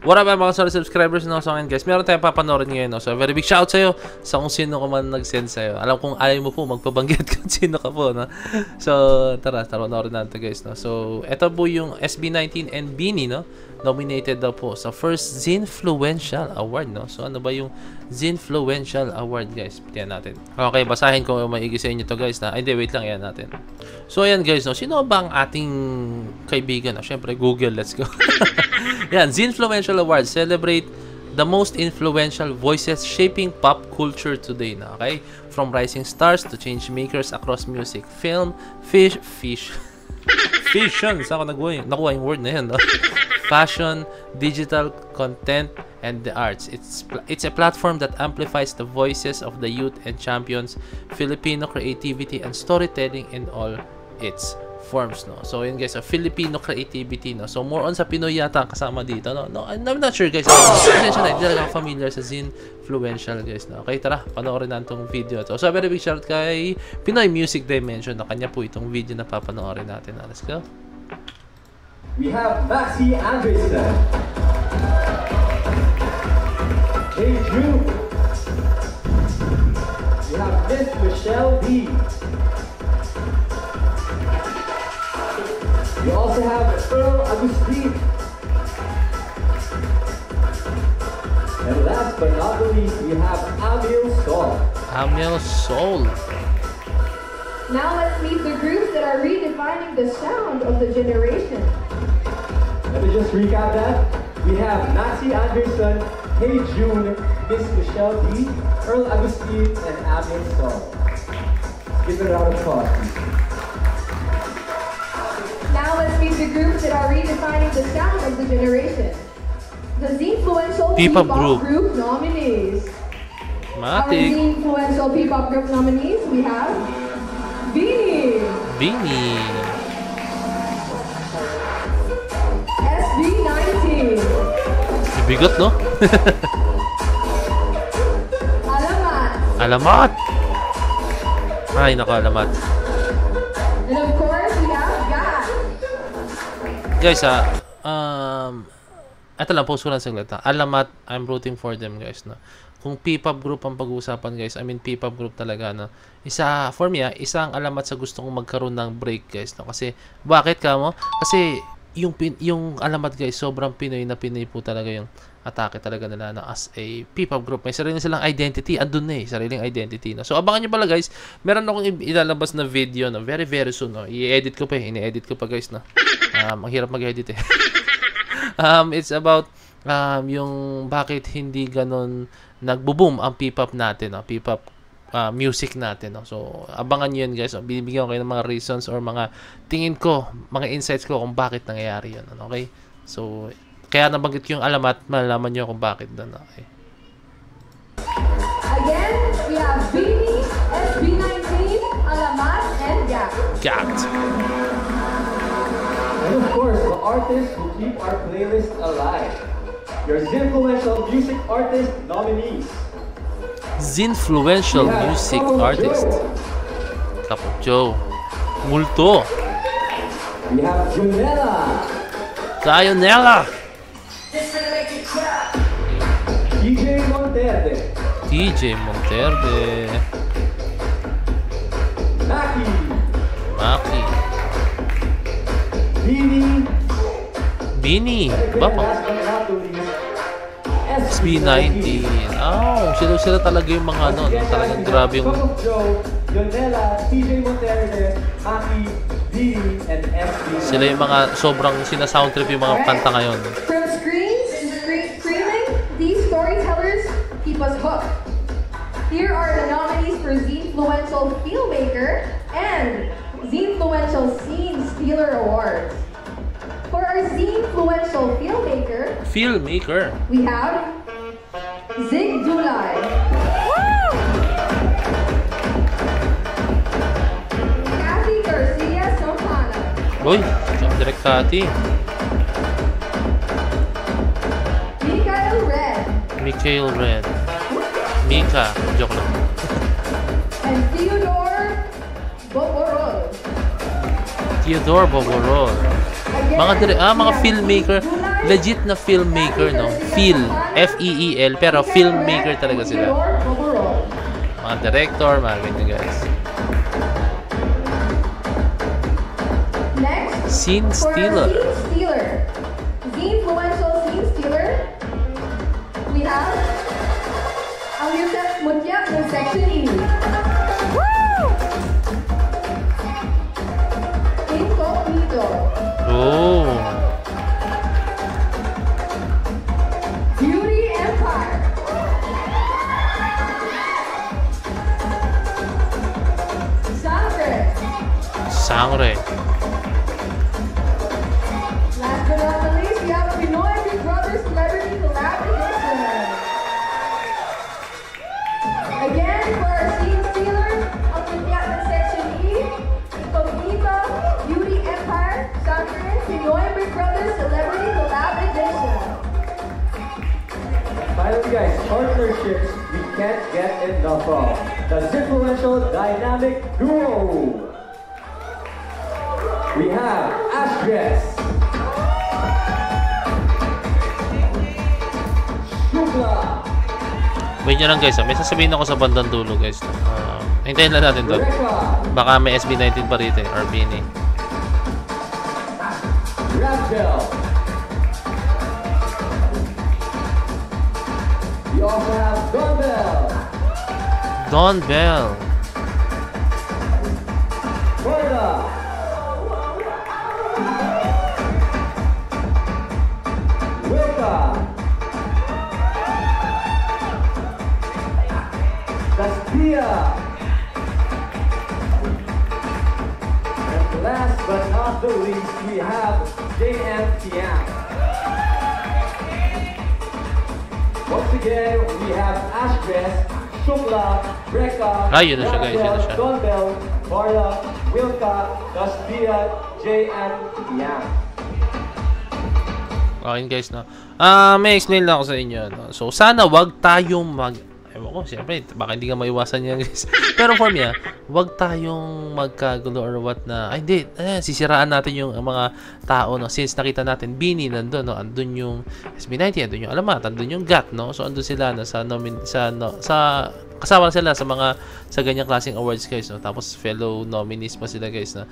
What up mga solid subscribers no? So ngayon guys, meron tayong papanoorin ngayon no? So very big shout sa'yo sa kung sino ka man nag-send sa'yo. Alam kong ayaw mo po magpabanggit kung sino ka po no? So tara panoorin natin guys no? So ito po yung SB19 and Beanie no? Nominated daw po sa first Zinfluential Award no? So ano ba yung Zinfluential Award guys? Pilihan natin. Okay, basahin ko maigi sa inyo to guys na. Ay hindi, wait lang yan natin. So ayan guys no? Sino ba ang ating kaibigan no? Syempre Google, let's go. Yan, Zinfluential Awards celebrate the most influential voices shaping pop culture today na, okay? From rising stars to change makers across music, film, fashion, saan ko nakuha yung word na yan, no? Fashion, digital content, and the arts. It's a platform that amplifies the voices of the youth and champions Filipino creativity and storytelling in all its forms no. So yun guys, Filipino creativity no. So more on sa Pinoy yata ang kasama dito no. No, I'm not sure guys. Attention na, hindi talaga ako familiar sa Zinfluential guys no. Okay, tara, panoorin natin tong video to. So very big shout kay Pinoy Music Dimension na kanya po itong video na papanoorin natin. Let's go. We have Maxi Andresen, Hey June. We have Miss Michelle D. We also have Earl Agustin. And last but not the least, we have Amil Sol. Amil Sol. Now let's meet the groups that are redefining the sound of the generation. Let me just recap that. We have Maxi Andresen, Hey June, Miss Michelle D, Earl Agustin, and Amil Sol. Give it a round of applause, please. Now let's meet the groups that are redefining the sound of the generation. The Zinfluential P-pop group nominees. Our Zinfluential P-pop group nominees, we have Beanie. SB19. Bigot no? Alamat. Ay, naka-alamat. And of course, we have GAT. Guys, ito lang, post ko lang saglit. Alamat, I'm rooting for them, guys, no? Kung P-pop group ang pag-uusapan, guys, I mean, P-pop group talaga, no? For me, isang alamat sa gusto kong magkaroon ng break, guys, no? Kasi, bakit ka mo? Kasi, yung alamat, guys, sobrang Pinoy na Pinoy po talaga yung atake talaga nila na as a P-pop group. May sarili silang identity. Andun na sariling identity. No? So, abangan nyo pala guys. Meron akong ilalabas na video no? Very, very soon. No? I-edit ko pa ini-edit ko pa guys. No? Ang hirap mag-edit it's about yung bakit hindi ganon nagbo-boom ang P-pop natin. No? P-pop music natin. No? So, abangan nyo yun guys. So, binibigyan ko kayo ng mga reasons or mga tingin ko, mga insights ko kung bakit nangyayari yun. Okay? So, kaya nabanggit yung alamat, malalaman nyo kung bakit doon. Okay. Again, we have Beanie, SB19, Alamat, and GAT. And of course, the artists who keep our playlist alive. Your Zinfluential Music Artist nominees. Zinfluential Music Artist. Capo Joe. Multo. We have Sayonella. DJ Monterde. Maki. Beanie. Bapa. SB19. Oh, sila talaga yung mga ano, talagang grabe yung sila yung mga sobrang sinasoundtrip yung mga kanta ngayon. From screaming, these storytellers keep us hooked. Here are the nominees for Zinfluential Filmmaker and Zinfluential Scene Stealer Awards. For our Zinfluential Filmmaker, we have Zig Dulay. Kathy Garcia Santana. Uy, direct Kathy. Mikael Red. Mika, joke lang. And Theodore Boborol. Mga filmmaker. legit na filmmaker, no? F-E-E-L, pero filmmaker talaga sila. Mga director, mga ganyan guys. Next, Scene for stealer. Scene stealer. The influential scene stealer. We have ang Yusef Mutya ng Section E. Incognito. Oh. Beauty Empire. Sangre. Sangre. Last but not the least, we have Pinoy Big Brother Celebrity Collab Edition. Again, for our scene stealer, ang Mutya ng Section E, Incognito, Beauty Empire, Sangre, Pinoy Big Brother Celebrity Collab Edition. Finally, guys, partnerships we can't get enough of. The influential dynamic duo. We have Astres, Shukla, Wait nyo lang guys, may sasabihin ako sa bandang dulo guys. Hintayin lang natin to. Reka, Baka may SB19 pa rito or Bini. Raphael. We also have Donbell, Don Bell. Borda, Wilka, Castilla, and last but not the least, we have JM Tiang. Once again, we have Ashgress, Shukla, Reka, Yun na siya, guys, yun na siya. Donbell, Barla, Wilka, Castilla, JM Tiang. Okay guys, no? May explain lang ako sa inyo, no? So, sana wag tayong ewan ko, siyempre, baka hindi ka maiwasan yan, guys. Pero for me, wag tayong magkagulo or what na, ay, hindi, sisiraan natin yung mga tao, no? Since nakita natin, Bini nandun, no? Andun yung SB19, andun yung Alamat, andun yung GAT, no? So, andun sila na kasama sila sa ganyang klaseng awards guys, no? Tapos fellow nominees pa sila guys, no?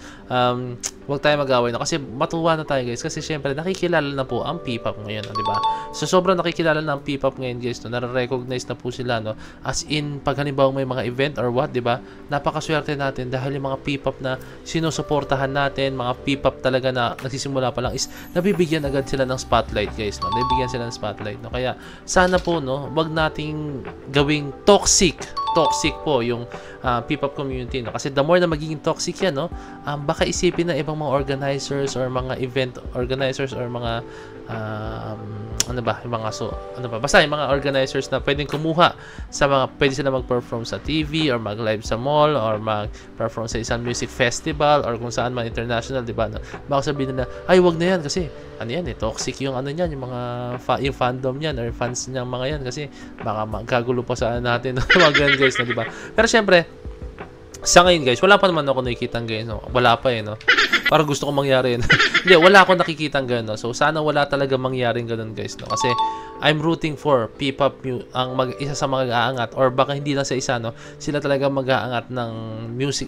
Huwag tayo mag-away, no? Kasi matuwa na tayo guys, kasi syempre nakikilala na po ang P-pop ngayon, no? Diba? So sobrang nakikilala na ang P-pop ngayon guys, no? Nare-recognize na po sila, no? As in, pag halimbawa may mga event or what, diba? Napakaswerte natin dahil yung mga P-pop na sinusuportahan natin, mga P-pop talaga na nagsisimula pa lang is nabibigyan agad sila ng spotlight guys, no? Nabibigyan sila ng spotlight, no? Kaya sana po, no? Wag nating gawing toxic po yung P-pop community, no? Kasi the more na magiging toxic yan, no? Baka isipin ng ibang mga organizers or mga event organizers or mga basta yung mga organizers na pwedeng kumuha sa mga, pwede sila mag-perform sa TV or mag-live sa mall or mag-perform sa isang music festival or kung saan man international, diba? No? Baka sabihin nila, ay wag na yan kasi toxic yung niyan, yung mga yung fandom niyan or fans niyan mga yan kasi baka magkagulo pa sa natin mga ganun guys, no, diba? Pero syempre, sa ngayon guys, wala pa naman ako nakikitang ganyan, no? Wala pa no? Parang gusto kong mangyari yun. Hindi, wala akong nakikitang gano'n. No? So, sana wala talaga mangyaring gano'n guys, no? Kasi, I'm rooting for P-pop ang isa sa mga aangat or baka hindi lang sa isa, no? Sila talaga mag-aangat ng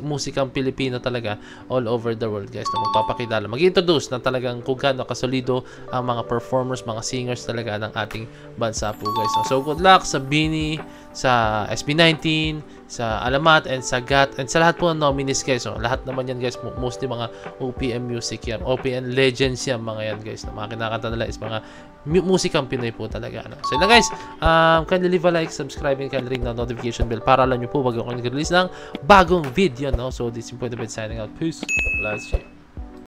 musikang Pilipino talaga all over the world, guys, na magpapakilala. Mag-introduce na talagang kung gaano kasolido ang mga performers, mga singers talaga ng ating bansa po, guys. No? So, good luck sa Bini, sa SB19, sa Alamat, and sa GAT, and sa lahat po ng nominees, guys. So, lahat naman yan, guys, mostly mga OPM music yan, OPM legends yan, mga yan, guys. Na mga kinakanta nila is mga musikang Pinoy po talaga. No? So, yun lang, guys. Kindly leave a like, subscribe, and kindly ring the notification bell para alam nyo po bago ako nag-release ng bagong video, no? So, this is Point of It signing out. Peace. Let's check.